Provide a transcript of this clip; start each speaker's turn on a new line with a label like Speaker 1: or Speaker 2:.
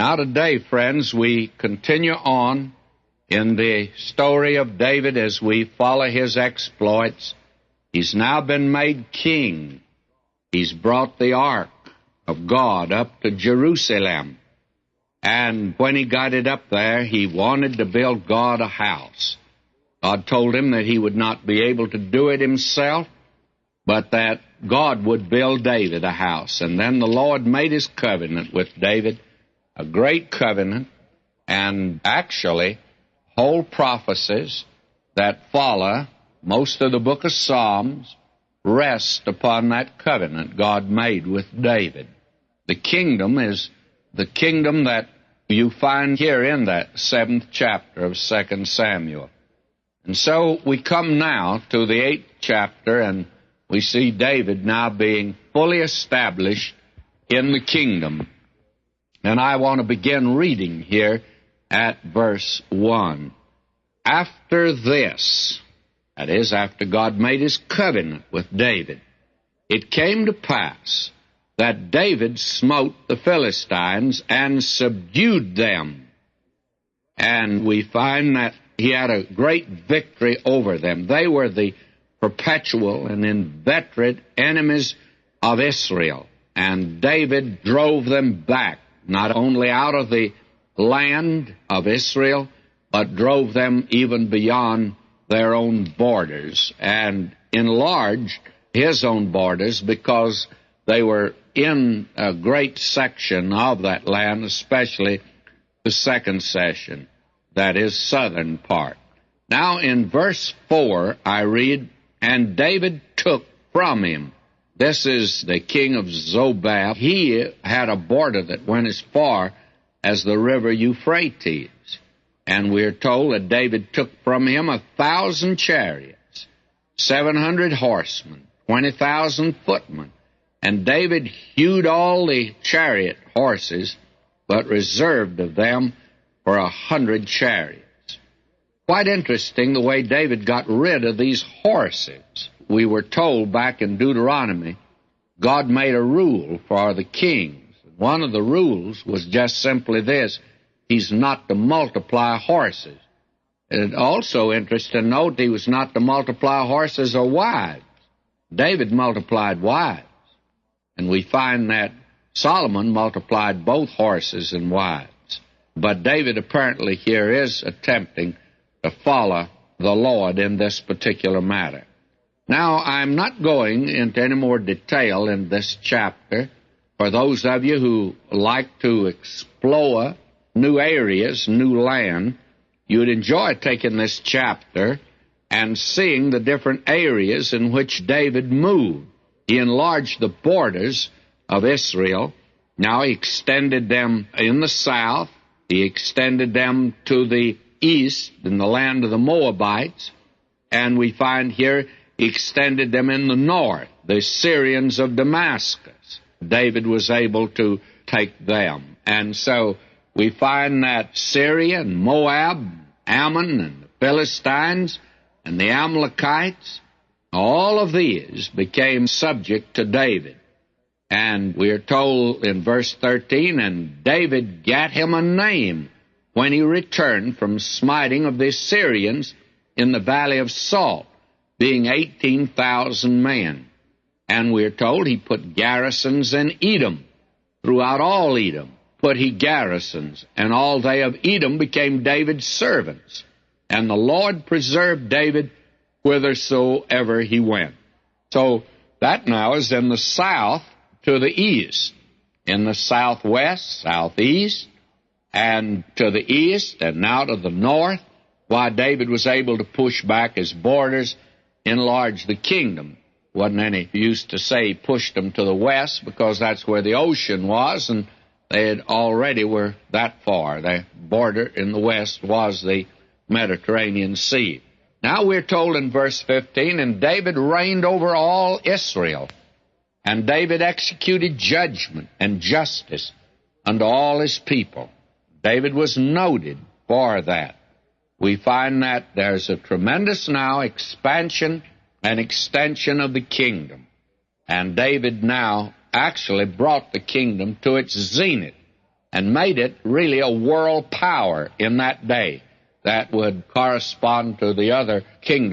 Speaker 1: Now today, friends, we continue on in the story of David as we follow his exploits. He's now been made king. He's brought the ark of God up to Jerusalem. And when he got it up there, he wanted to build God a house. God told him that he would not be able to do it himself, but that God would build David a house. And then the Lord made his covenant with David, a great covenant, and actually whole prophecies that follow most of the book of Psalms rest upon that covenant God made with David. The kingdom is the kingdom that you find here in that 7th chapter of 2 Samuel. And so we come now to the 8th chapter, and we see David now being fully established in the kingdom. And I want to begin reading here at verse 1. After this, that is, after God made his covenant with David, it came to pass that David smote the Philistines and subdued them. And we find that he had a great victory over them. They were the perpetual and inveterate enemies of Israel. And David drove them back, not only out of the land of Israel, but drove them even beyond their own borders and enlarged his own borders because they were in a great section of that land, especially the second section, that is, southern part. Now in verse 4 I read, and David took from him. This is the king of Zobah. He had a border that went as far as the river Euphrates. And we're told that David took from him 1,000 chariots, 700 horsemen, 20,000 footmen. And David hewed all the chariot horses, but reserved of them for 100 chariots. Quite interesting the way David got rid of these horses. We were told back in Deuteronomy, God made a rule for the kings. One of the rules was just simply this: he's not to multiply horses. It's also interesting to note he was not to multiply horses or wives. David multiplied wives. And we find that Solomon multiplied both horses and wives. But David apparently here is attempting to follow the Lord in this particular matter. Now, I'm not going into any more detail in this chapter. For those of you who like to explore new areas, new land, you'd enjoy taking this chapter and seeing the different areas in which David moved. He enlarged the borders of Israel. Now he extended them in the south. He extended them to the east in the land of the Moabites. And we find here he extended them in the north, the Syrians of Damascus. David was able to take them. And so we find that Syria and Moab, Ammon and the Philistines and the Amalekites, all of these became subject to David. And we are told in verse 13, and David gat him a name when he returned from smiting of the Assyrians in the valley of Salt, being 18,000 men. And we are told he put garrisons in Edom. Throughout all Edom put he garrisons, and all they of Edom became David's servants. And the Lord preserved David whithersoever he went. So that now is in the south to the east, in the southwest, southeast, and to the east, and now to the north, why David was able to push back his borders, enlarge the kingdom. Wasn't any use to say he pushed them to the west, because that's where the ocean was, and they had already were that far. The border in the west was the Mediterranean Sea. Now we're told in verse 15, and David reigned over all Israel, and David executed judgment and justice unto all his people. David was noted for that. We find that there's a tremendous now expansion and extension of the kingdom. And David now actually brought the kingdom to its zenith. and made it really a world power in that day that would correspond to the other kingdoms